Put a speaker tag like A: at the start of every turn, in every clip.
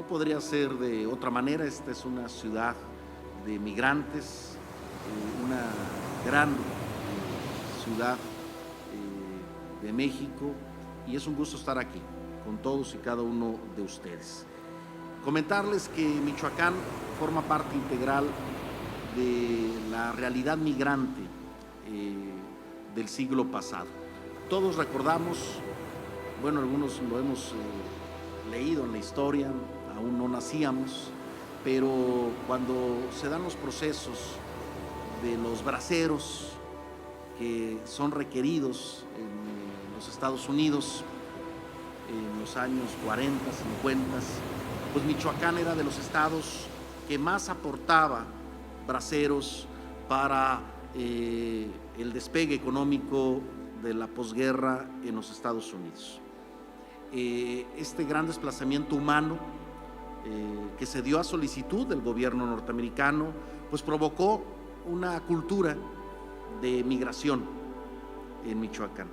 A: podría ser de otra manera. Esta es una ciudad de migrantes, una gran ciudad de México, y es un gusto estar aquí con todos y cada uno de ustedes. Comentarles que Michoacán forma parte integral de la realidad migrante del siglo pasado. Todos recordamos, bueno, algunos lo hemos leído en la historia, aún no nacíamos, pero cuando se dan los procesos de los braceros que son requeridos en los Estados Unidos en los años 40, 50, pues Michoacán era de los estados que más aportaba braceros para el despegue económico de la posguerra en los Estados Unidos. Este gran desplazamiento humano que se dio a solicitud del gobierno norteamericano, pues provocó una cultura de migración en Michoacán.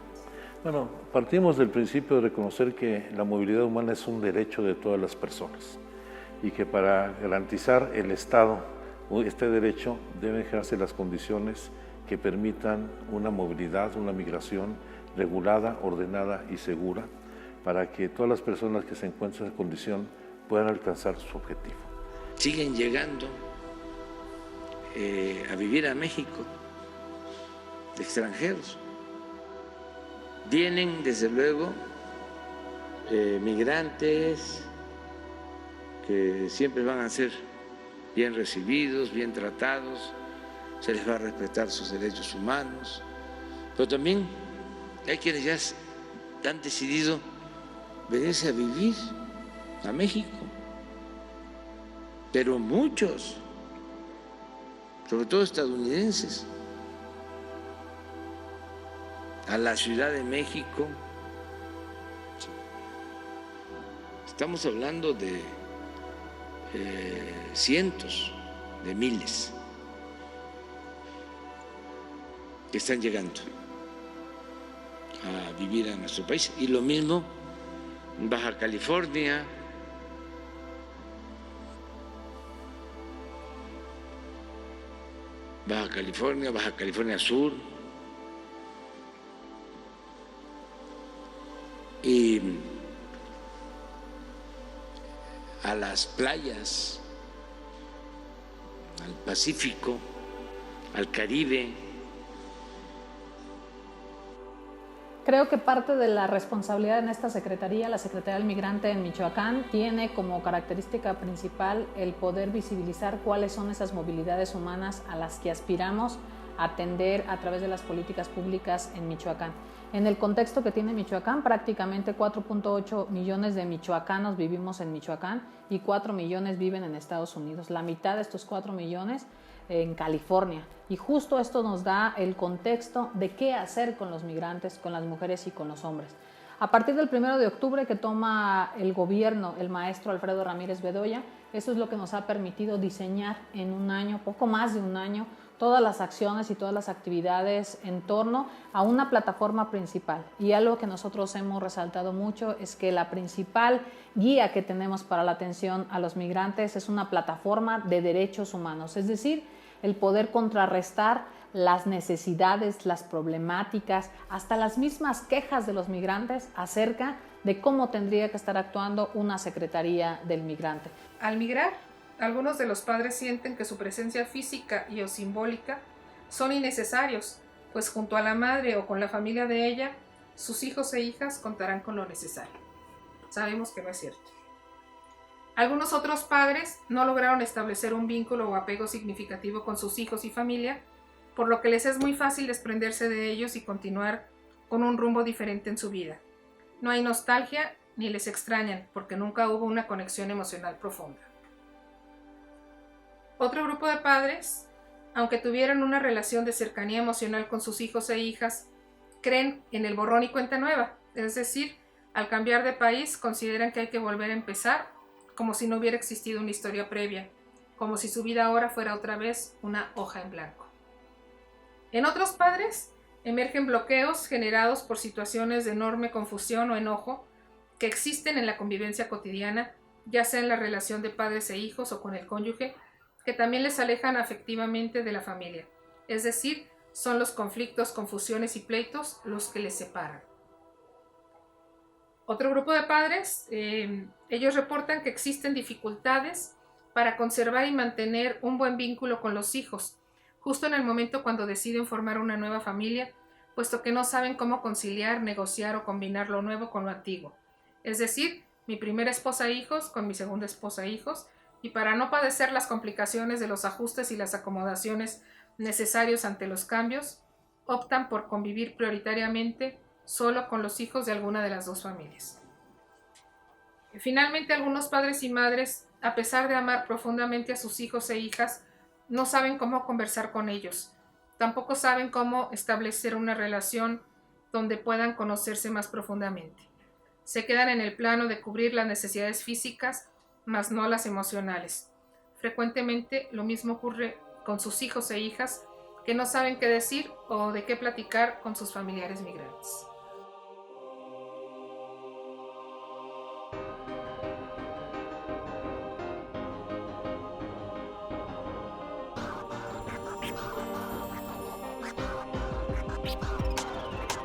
B: Bueno, partimos del principio de reconocer que la movilidad humana es un derecho de todas las personas y que para garantizar el Estado este derecho deben generarse las condiciones que permitan una movilidad, una migración regulada, ordenada y segura para que todas las personas que se encuentran en esa condición puedan alcanzar su objetivo.
C: Siguen llegando a vivir a México extranjeros. Vienen, desde luego, migrantes que siempre van a ser bien recibidos, bien tratados, se les va a respetar sus derechos humanos, pero también hay quienes ya han decidido venirse a vivir a México, pero muchos, sobre todo estadounidenses, a la Ciudad de México. Estamos hablando de cientos de miles que están llegando a vivir a nuestro país. Y lo mismo en Baja California, Baja California Sur, y a las playas, al Pacífico, al Caribe.
D: Creo que parte de la responsabilidad en esta Secretaría, la Secretaría del Migrante en Michoacán, tiene como característica principal el poder visibilizar cuáles son esas movilidades humanas a las que aspiramos a atender a través de las políticas públicas en Michoacán. En el contexto que tiene Michoacán, prácticamente 4.8 millones de michoacanos vivimos en Michoacán y 4 millones viven en Estados Unidos. La mitad de estos 4 millones en California. Y justo esto nos da el contexto de qué hacer con los migrantes, con las mujeres y con los hombres. A partir del 1 de octubre que toma el gobierno el maestro Alfredo Ramírez Bedoya, eso es lo que nos ha permitido diseñar en un año, poco más de un año, todas las acciones y todas las actividades en torno a una plataforma principal. Y algo que nosotros hemos resaltado mucho es que la principal guía que tenemos para la atención a los migrantes es una plataforma de derechos humanos, es decir, el poder contrarrestar las necesidades, las problemáticas, hasta las mismas quejas de los migrantes acerca de cómo tendría que estar actuando una Secretaría del Migrante.
E: Al migrar, algunos de los padres sienten que su presencia física y o simbólica son innecesarios, pues junto a la madre o con la familia de ella, sus hijos e hijas contarán con lo necesario. Sabemos que no es cierto. Algunos otros padres no lograron establecer un vínculo o apego significativo con sus hijos y familia, por lo que les es muy fácil desprenderse de ellos y continuar con un rumbo diferente en su vida. No hay nostalgia ni les extrañan, porque nunca hubo una conexión emocional profunda. Otro grupo de padres, aunque tuvieran una relación de cercanía emocional con sus hijos e hijas, creen en el borrón y cuenta nueva, es decir, al cambiar de país consideran que hay que volver a empezar como si no hubiera existido una historia previa, como si su vida ahora fuera otra vez una hoja en blanco. En otros padres emergen bloqueos generados por situaciones de enorme confusión o enojo que existen en la convivencia cotidiana ya sea en la relación de padres e hijos o con el cónyuge, que también les alejan afectivamente de la familia. Es decir, son los conflictos, confusiones y pleitos los que les separan. Otro grupo de padres, ellos reportan que existen dificultades para conservar y mantener un buen vínculo con los hijos, justo en el momento cuando deciden formar una nueva familia, puesto que no saben cómo conciliar, negociar o combinar lo nuevo con lo antiguo. Es decir, mi primera esposa e hijos con mi segunda esposa e hijos, y para no padecer las complicaciones de los ajustes y las acomodaciones necesarios ante los cambios, optan por convivir prioritariamente solo con los hijos de alguna de las dos familias. Finalmente, algunos padres y madres, a pesar de amar profundamente a sus hijos e hijas, no saben cómo conversar con ellos. Tampoco saben cómo establecer una relación donde puedan conocerse más profundamente. Se quedan en el plano de cubrir las necesidades físicas, mas no las emocionales. Frecuentemente lo mismo ocurre con sus hijos e hijas que no saben qué decir o de qué platicar con sus familiares migrantes.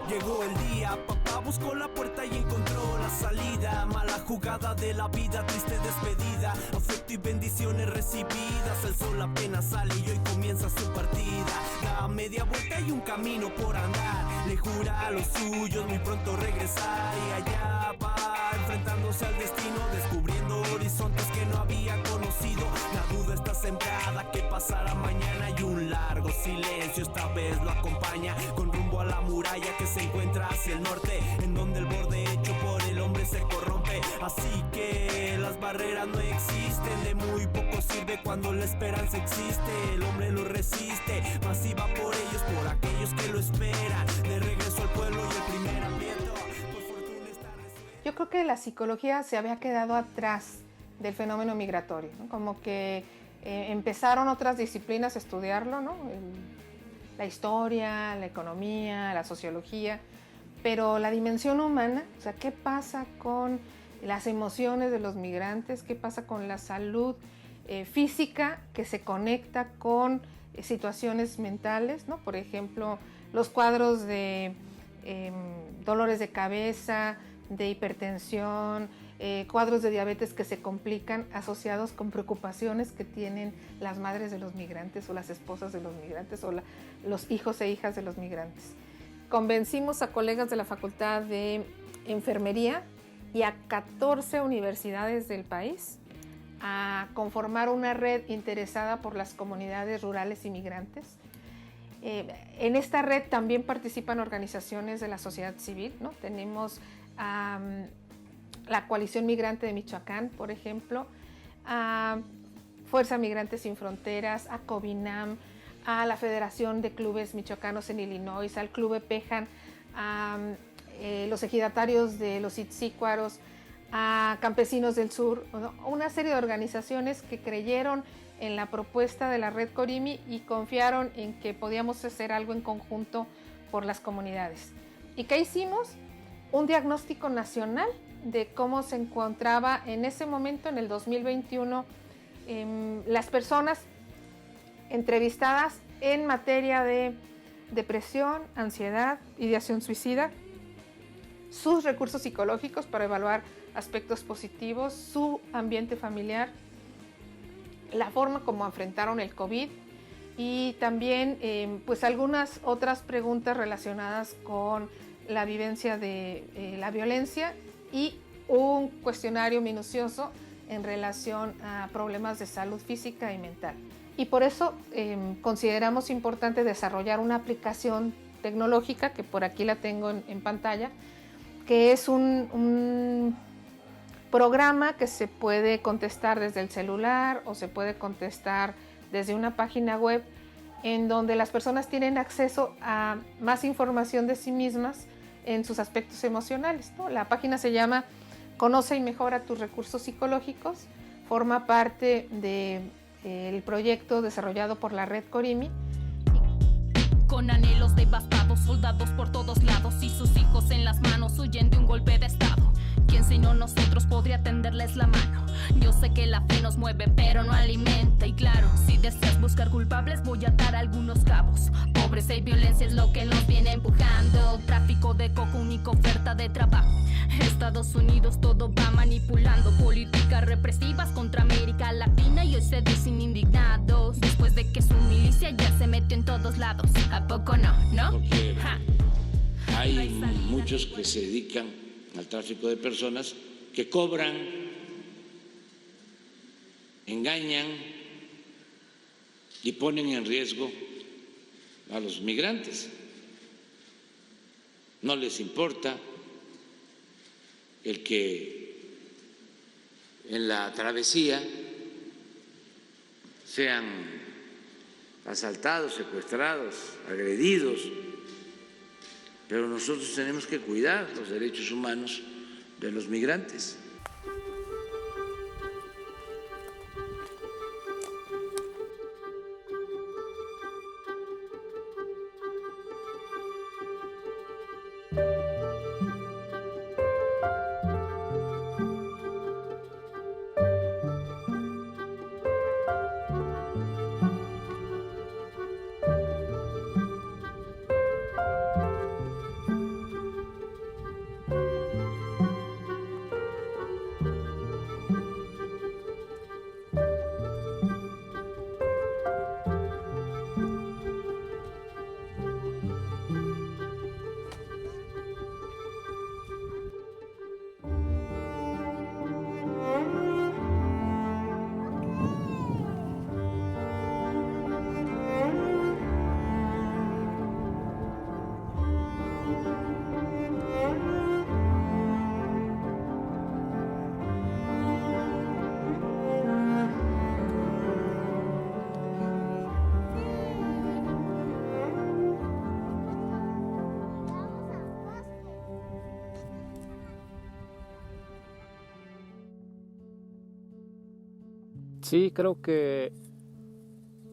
F: Llegó el día, papá buscó la puerta y encontró la salida. Mala jugada de la vida, triste despedida. Afecto y bendiciones recibidas. El sol apenas sale y hoy comienza su partida. Da media vuelta y un camino por andar. Le jura a los suyos muy pronto regresar. Y allá va, enfrentándose al destino, descubriendo horizontes que no había conocido. La duda está sembrada, ¿qué pasará mañana? Y un largo silencio esta vez lo acompaña, con rumbo a la muralla que se encuentra hacia el norte, en donde el borde hecho por el hombre se corrompe. Así que las barreras no existen, de muy poco sirve cuando la esperanza existe. El hombre lo resiste, mas iba por ellos, por aquellos que lo esperan. De regreso al pueblo y el primer aliento, por fortuna está resuelto.
G: Yo creo que la psicología se había quedado atrás del fenómeno migratorio, ¿no? Como que empezaron otras disciplinas a estudiarlo, ¿no? La historia, la economía, la sociología, pero la dimensión humana, o sea, ¿qué pasa con las emociones de los migrantes? ¿Qué pasa con la salud física que se conecta con situaciones mentales, ¿no? Por ejemplo, los cuadros de dolores de cabeza, de hipertensión, cuadros de diabetes que se complican asociados con preocupaciones que tienen las madres de los migrantes o las esposas de los migrantes o los hijos e hijas de los migrantes. Convencimos a colegas de la Facultad de Enfermería y a 14 universidades del país a conformar una red interesada por las comunidades rurales y migrantes. En esta red también participan organizaciones de la sociedad civil, ¿no? Tenemos la Coalición Migrante de Michoacán, por ejemplo, a Fuerza Migrantes Sin Fronteras, a Covinam, a la Federación de Clubes Michoacanos en Illinois, al Club Epejan, a los ejidatarios de los Itzícuaros, a Campesinos del Sur, ¿no? Una serie de organizaciones que creyeron en la propuesta de la Red Corimi y confiaron en que podíamos hacer algo en conjunto por las comunidades. ¿Y qué hicimos? Un diagnóstico nacional de cómo se encontraba en ese momento, en el 2021, las personas entrevistadas en materia de depresión, ansiedad, ideación suicida, sus recursos psicológicos para evaluar aspectos positivos, su ambiente familiar, la forma como enfrentaron el COVID y también pues algunas otras preguntas relacionadas con la vivencia de la violencia y un cuestionario minucioso en relación a problemas de salud física y mental. Y por eso consideramos importante desarrollar una aplicación tecnológica, que por aquí la tengo en pantalla, que es un programa que se puede contestar desde el celular o se puede contestar desde una página web en donde las personas tienen acceso a más información de sí mismas en sus aspectos emocionales, ¿no? La página se llama Conoce y Mejora tus Recursos Psicológicos, forma parte del proyecto desarrollado por la Red Corimi.
H: Con anhelos devastados, soldados por todos lados y sus hijos en las manos huyen de un golpe de estado. ¿Quién sino nosotros podría tenderles la mano? Yo sé que la fe nos mueve pero no alimenta. Y claro, si deseas buscar culpables voy a atar algunos cabos. Pobreza y violencia es lo que nos viene empujando. Tráfico de coca, única oferta de trabajo. Estados Unidos todo va manipulando. Políticas represivas contra América Latina y hoy se dicen indignados. Después de que su milicia ya se metió en todos lados. ¿A poco no? ¿No?
C: Porque hay muchos que se dedican al tráfico de personas que cobran, engañan y ponen en riesgo a los migrantes. No les importa el que en la travesía sean asaltados, secuestrados, agredidos, pero nosotros tenemos que cuidar los derechos humanos de los migrantes.
I: Sí, creo que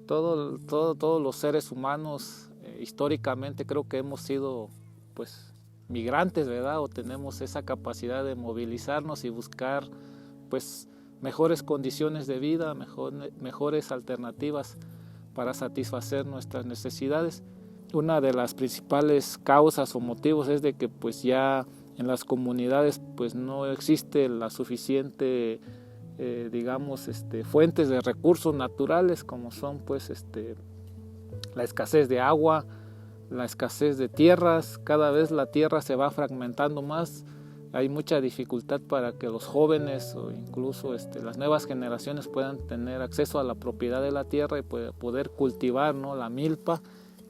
I: todos los seres humanos históricamente creo que hemos sido pues migrantes, ¿verdad? O tenemos esa capacidad de movilizarnos y buscar pues mejores condiciones de vida, mejores alternativas para satisfacer nuestras necesidades. Una de las principales causas o motivos es de que pues ya en las comunidades pues no existe la suficiente fuentes de recursos naturales como son pues la escasez de agua, la escasez de tierras. Cada vez la tierra se va fragmentando más, hay mucha dificultad para que los jóvenes o incluso las nuevas generaciones puedan tener acceso a la propiedad de la tierra y poder cultivar, ¿no?, la milpa,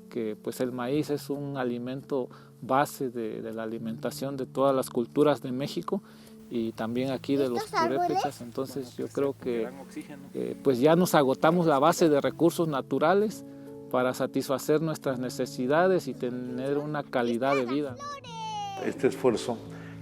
I: que pues el maíz es un alimento base de la alimentación de todas las culturas de México y también aquí de los purépechas. Entonces yo creo que pues ya nos agotamos la base de recursos naturales para satisfacer nuestras necesidades y tener una calidad de vida.
B: Este esfuerzo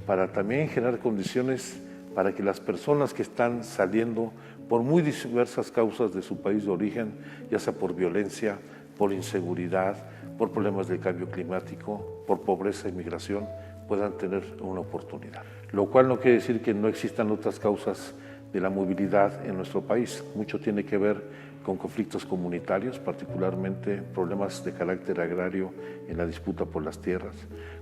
B: para también generar condiciones para que las personas que están saliendo por muy diversas causas de su país de origen, ya sea por violencia, por inseguridad, por problemas del cambio climático, por pobreza y migración, puedan tener una oportunidad. Lo cual no quiere decir que no existan otras causas de la movilidad en nuestro país. Mucho tiene que ver con conflictos comunitarios, particularmente problemas de carácter agrario en la disputa por las tierras,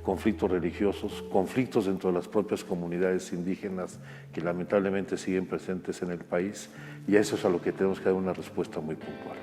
B: conflictos religiosos, conflictos dentro de las propias comunidades indígenas que lamentablemente siguen presentes en el país, y a eso es a lo que tenemos que dar una respuesta muy puntual.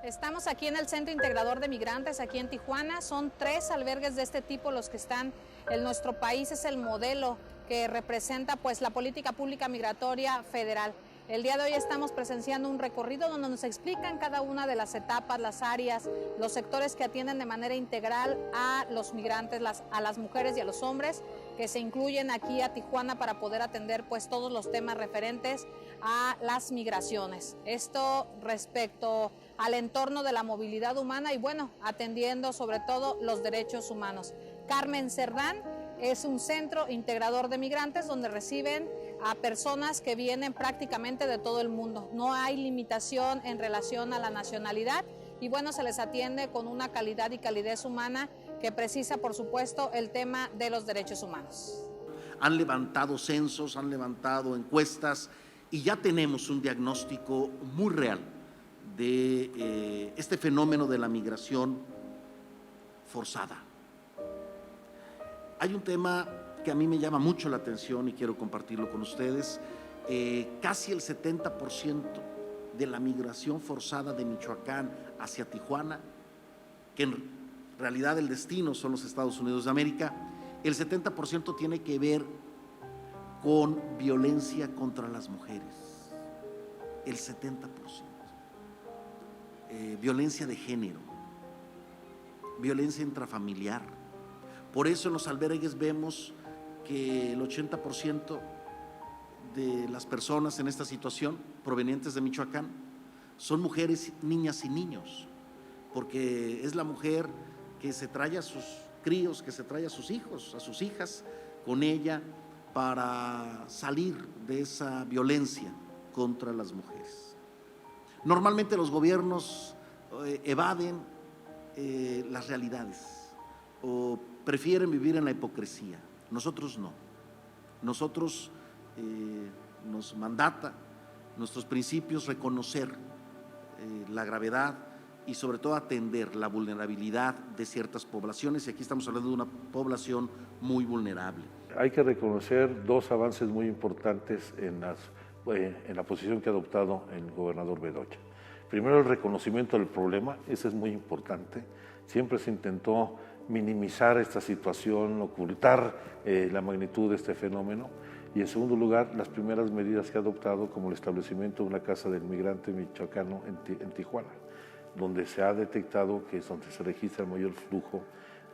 D: Estamos aquí en el Centro Integrador de Migrantes, aquí en Tijuana. Son 3 albergues de este tipo los que están en nuestro país. Es el modelo que representa pues la política pública migratoria federal. El día de hoy estamos presenciando un recorrido donde nos explican cada una de las etapas, las áreas, los sectores que atienden de manera integral a los migrantes, a las mujeres y a los hombres que se incluyen aquí a Tijuana para poder atender pues todos los temas referentes a las migraciones. Esto respecto al entorno de la movilidad humana y bueno, atendiendo sobre todo los derechos humanos. Carmen Cerdán es un centro integrador de migrantes donde reciben a personas que vienen prácticamente de todo el mundo. No hay limitación en relación a la nacionalidad y bueno, se les atiende con una calidad y calidez humana que precisa, por supuesto, el tema de los derechos humanos.
A: Han levantado censos, han levantado encuestas y ya tenemos un diagnóstico muy real de este fenómeno de la migración forzada. Hay un tema que a mí me llama mucho la atención y quiero compartirlo con ustedes. Casi el 70% de la migración forzada de Michoacán hacia Tijuana, que en realidad el destino son los Estados Unidos de América, el 70% tiene que ver con violencia contra las mujeres. El 70%. Violencia de género, violencia intrafamiliar. Por eso en los albergues vemos que el 80% de las personas en esta situación provenientes de Michoacán son mujeres, niñas y niños, porque es la mujer que se trae a sus críos, que se trae a sus hijos, a sus hijas con ella para salir de esa violencia contra las mujeres. Normalmente los gobiernos evaden las realidades o prefieren vivir en la hipocresía. Nosotros no. Nosotros nos mandata nuestros principios reconocer la gravedad y sobre todo atender la vulnerabilidad de ciertas poblaciones, y aquí estamos hablando de una población muy vulnerable.
B: Hay que reconocer 2 avances muy importantes en la posición que ha adoptado el gobernador Bedoya. Primero, el reconocimiento del problema, ese es muy importante. Siempre se intentó minimizar esta situación, ocultar la magnitud de este fenómeno. Y en segundo lugar, las primeras medidas que ha adoptado, como el establecimiento de una casa del migrante michoacano en Tijuana, donde se ha detectado que es donde se registra el mayor flujo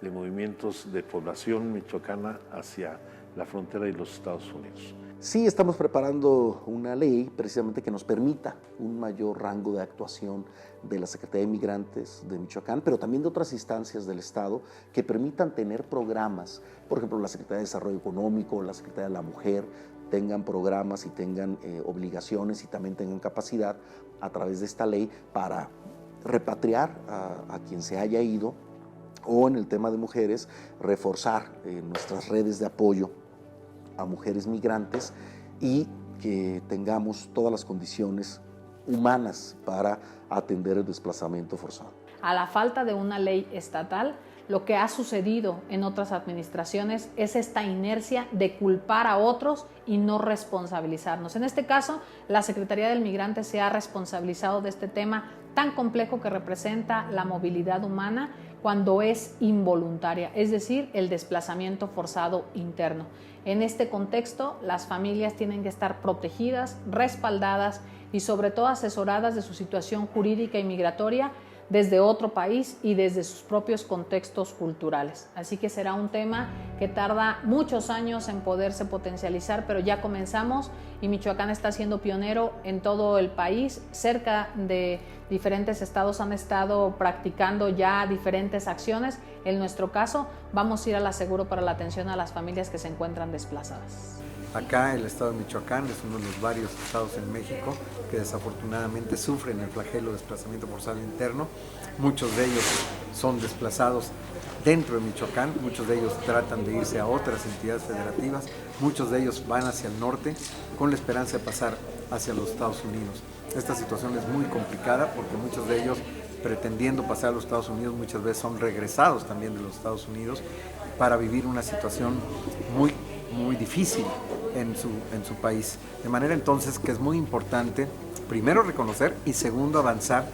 B: de movimientos de población michoacana hacia la frontera de los Estados Unidos.
A: Sí, estamos preparando una ley precisamente que nos permita un mayor rango de actuación de la Secretaría de Migrantes de Michoacán, pero también de otras instancias del Estado que permitan tener programas, por ejemplo, la Secretaría de Desarrollo Económico, la Secretaría de la Mujer, tengan programas y tengan obligaciones y también tengan capacidad a través de esta ley para repatriar a quien se haya ido, o en el tema de mujeres, reforzar nuestras redes de apoyo a mujeres migrantes y que tengamos todas las condiciones humanas para atender el desplazamiento forzado.
D: A la falta de una ley estatal, lo que ha sucedido en otras administraciones es esta inercia de culpar a otros y no responsabilizarnos. En este caso, la Secretaría del Migrante se ha responsabilizado de este tema tan complejo que representa la movilidad humana cuando es involuntaria, es decir, el desplazamiento forzado interno. En este contexto, las familias tienen que estar protegidas, respaldadas y sobre todo asesoradas de su situación jurídica y migratoria desde otro país y desde sus propios contextos culturales. Así que será un tema que tarda muchos años en poderse potencializar, pero ya comenzamos y Michoacán está siendo pionero en todo el país. Cerca de diferentes estados han estado practicando ya diferentes acciones. En nuestro caso, vamos a ir al aseguro para la atención a las familias que se encuentran desplazadas.
J: Acá el estado de Michoacán es uno de los varios estados en México que desafortunadamente sufren el flagelo de desplazamiento forzado interno. Muchos de ellos son desplazados dentro de Michoacán, muchos de ellos tratan de irse a otras entidades federativas, muchos de ellos van hacia el norte con la esperanza de pasar hacia los Estados Unidos. Esta situación es muy complicada porque muchos de ellos, pretendiendo pasar a los Estados Unidos, muchas veces son regresados también de los Estados Unidos para vivir una situación muy difícil en su país. De manera entonces que es muy importante, primero reconocer y segundo avanzar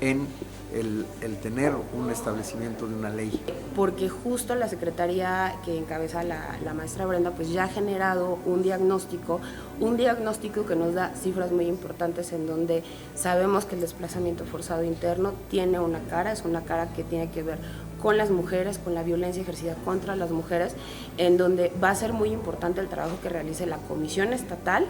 J: en el tener un establecimiento de una ley.
K: Porque justo la secretaría que encabeza la maestra Brenda pues ya ha generado un diagnóstico que nos da cifras muy importantes en donde sabemos que el desplazamiento forzado interno tiene una cara, es una cara que tiene que ver con las mujeres, con la violencia ejercida contra las mujeres, en donde va a ser muy importante el trabajo que realice la Comisión Estatal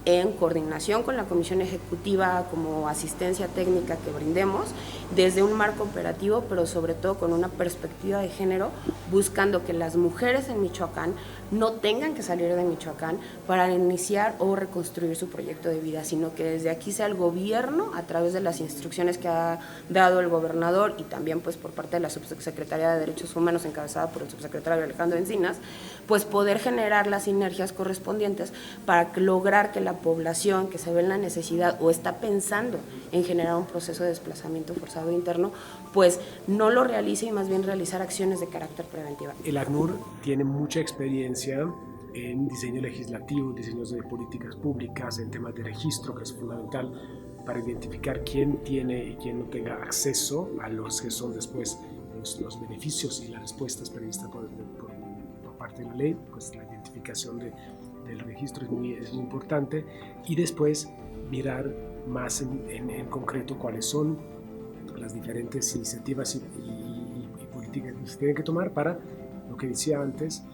K: en coordinación con la Comisión Ejecutiva como asistencia técnica que brindemos desde un marco operativo, pero sobre todo con una perspectiva de género, buscando que las mujeres en Michoacán no tengan que salir de Michoacán para iniciar o reconstruir su proyecto de vida, sino que desde aquí sea el gobierno, a través de las instrucciones que ha dado el gobernador y también pues por parte de la Subsecretaría de Derechos Humanos encabezada por el subsecretario Alejandro Encinas, pues poder generar las sinergias correspondientes para lograr que la población que se ve en la necesidad o está pensando en generar un proceso de desplazamiento forzado interno, pues no lo realice y más bien realizar acciones de carácter preventivo.
L: El ACNUR tiene mucha experiencia en diseño legislativo, diseños de políticas públicas, en temas de registro, que es fundamental para identificar quién tiene y quién no tenga acceso a los que son después los beneficios y las respuestas previstas por parte de la ley. Pues la identificación del registro es muy importante, y después mirar más en concreto cuáles son las diferentes iniciativas y políticas que se tienen que tomar para, lo que decía antes,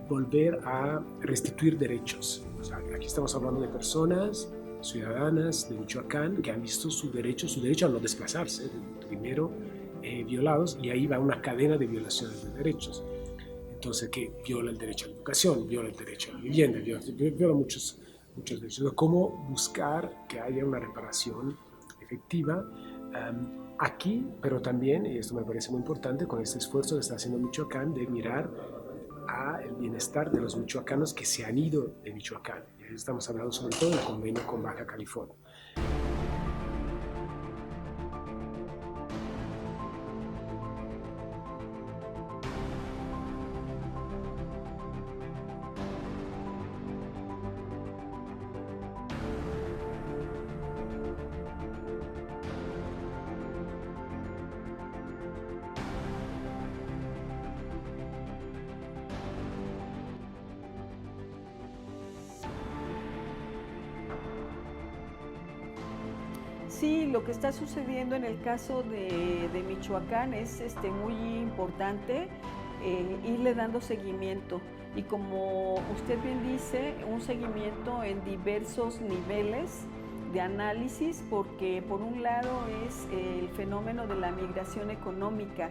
L: volver a restituir derechos. O sea, aquí estamos hablando de personas, ciudadanas de Michoacán, que han visto su derecho a no desplazarse, primero violados, y ahí va una cadena de violaciones de derechos. Entonces, que viola el derecho a la educación, viola el derecho a la vivienda, viola muchos derechos. ¿Cómo buscar que haya una reparación efectiva aquí, pero también, y esto me parece muy importante, con este esfuerzo que está haciendo Michoacán de mirar a el bienestar de los michoacanos que se han ido de Michoacán? Estamos hablando sobre todo del convenio con Baja California.
M: Sí, lo que está sucediendo en el caso de Michoacán es muy importante irle dando seguimiento, y como usted bien dice, un seguimiento en diversos niveles de análisis, porque por un lado es el fenómeno de la migración económica,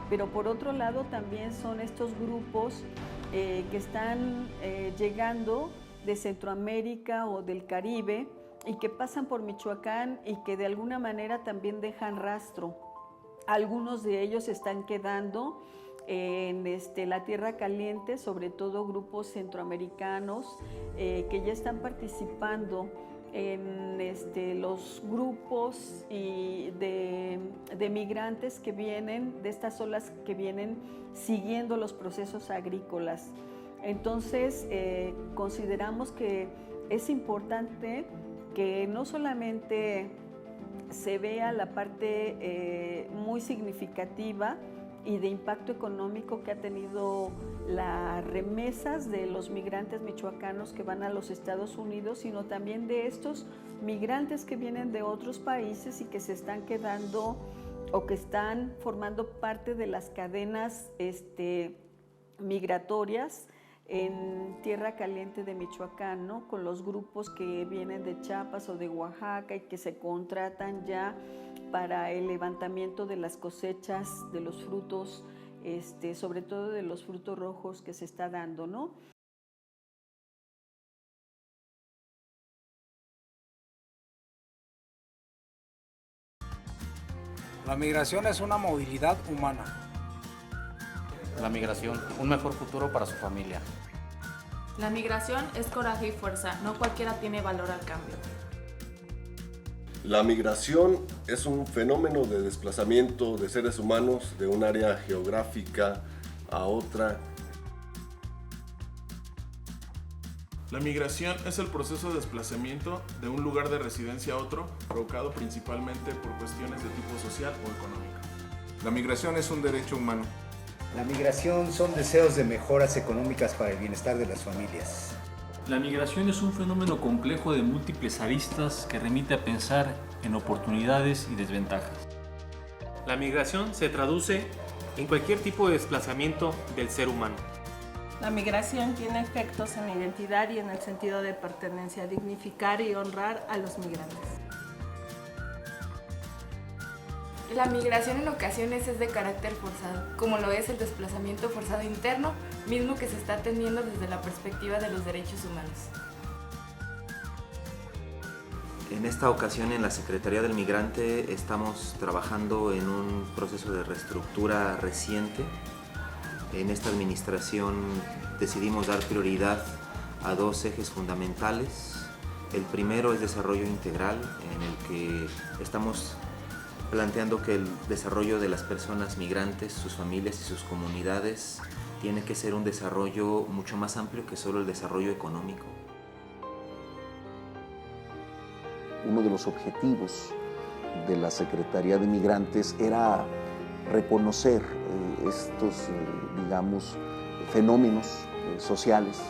M: pero por otro lado también son estos grupos que están llegando de Centroamérica o del Caribe, y que pasan por Michoacán y que de alguna manera también dejan rastro. Algunos de ellos están quedando en la Tierra Caliente, sobre todo grupos centroamericanos que ya están participando en los grupos de migrantes que vienen, de estas olas que vienen siguiendo los procesos agrícolas. Entonces, consideramos que es importante que no solamente se vea la parte muy significativa y de impacto económico que ha tenido las remesas de los migrantes michoacanos que van a los Estados Unidos, sino también de estos migrantes que vienen de otros países y que se están quedando o que están formando parte de las cadenas migratorias en Tierra Caliente de Michoacán, ¿no? Con los grupos que vienen de Chiapas o de Oaxaca y que se contratan ya para el levantamiento de las cosechas de los frutos, sobre todo de los frutos rojos que se está dando, ¿no?
N: La migración es una movilidad humana.
O: La migración, un mejor futuro para su familia.
P: La migración es coraje y fuerza, no cualquiera tiene valor al cambio.
Q: La migración es un fenómeno de desplazamiento de seres humanos de un área geográfica a otra.
R: La migración es el proceso de desplazamiento de un lugar de residencia a otro, provocado principalmente por cuestiones de tipo social o económico.
S: La migración es un derecho humano.
T: La migración son deseos de mejoras económicas para el bienestar de las familias.
U: La migración es un fenómeno complejo de múltiples aristas que remite a pensar en oportunidades y desventajas.
V: La migración se traduce en cualquier tipo de desplazamiento del ser humano.
W: La migración tiene efectos en la identidad y en el sentido de pertenencia, dignificar y honrar a los migrantes.
X: La migración en ocasiones es de carácter forzado, como lo es el desplazamiento forzado interno, mismo que se está atendiendo desde la perspectiva de los derechos humanos.
Y: En esta ocasión en la Secretaría del Migrante estamos trabajando en un proceso de reestructura reciente. En esta administración decidimos dar prioridad a dos ejes fundamentales. El primero es desarrollo integral, en el que estamos planteando que el desarrollo de las personas migrantes, sus familias y sus comunidades tiene que ser un desarrollo mucho más amplio que solo el desarrollo económico.
Z: Uno de los objetivos de la Secretaría de Migrantes era reconocer estos, digamos, fenómenos sociales,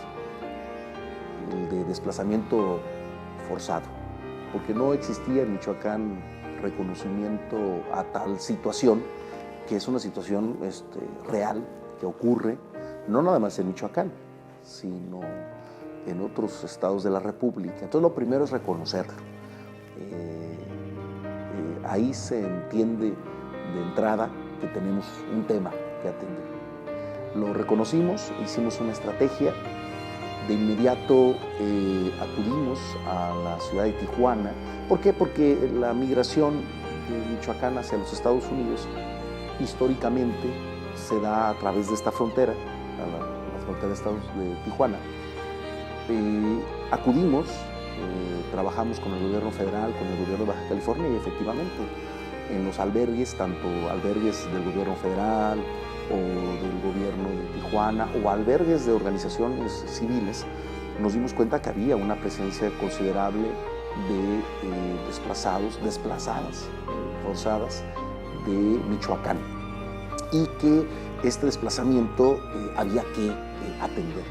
Z: el de desplazamiento forzado, porque no existía en Michoacán reconocimiento a tal situación, que es una situación real, que ocurre no nada más en Michoacán, sino en otros estados de la República. Entonces lo primero es reconocerlo. Ahí se entiende de entrada que tenemos un tema que atender. Lo reconocimos, hicimos una estrategia, de inmediato acudimos a la ciudad de Tijuana. ¿Por qué? Porque la migración de Michoacán hacia los Estados Unidos históricamente se da a través de esta frontera, la frontera de Tijuana. Acudimos, trabajamos con el gobierno federal, con el gobierno de Baja California y efectivamente en los albergues, tanto albergues del gobierno federal o del gobierno de Tijuana o albergues de organizaciones civiles, nos dimos cuenta que había una presencia considerable de desplazadas forzadas de Michoacán y que este desplazamiento había que atender.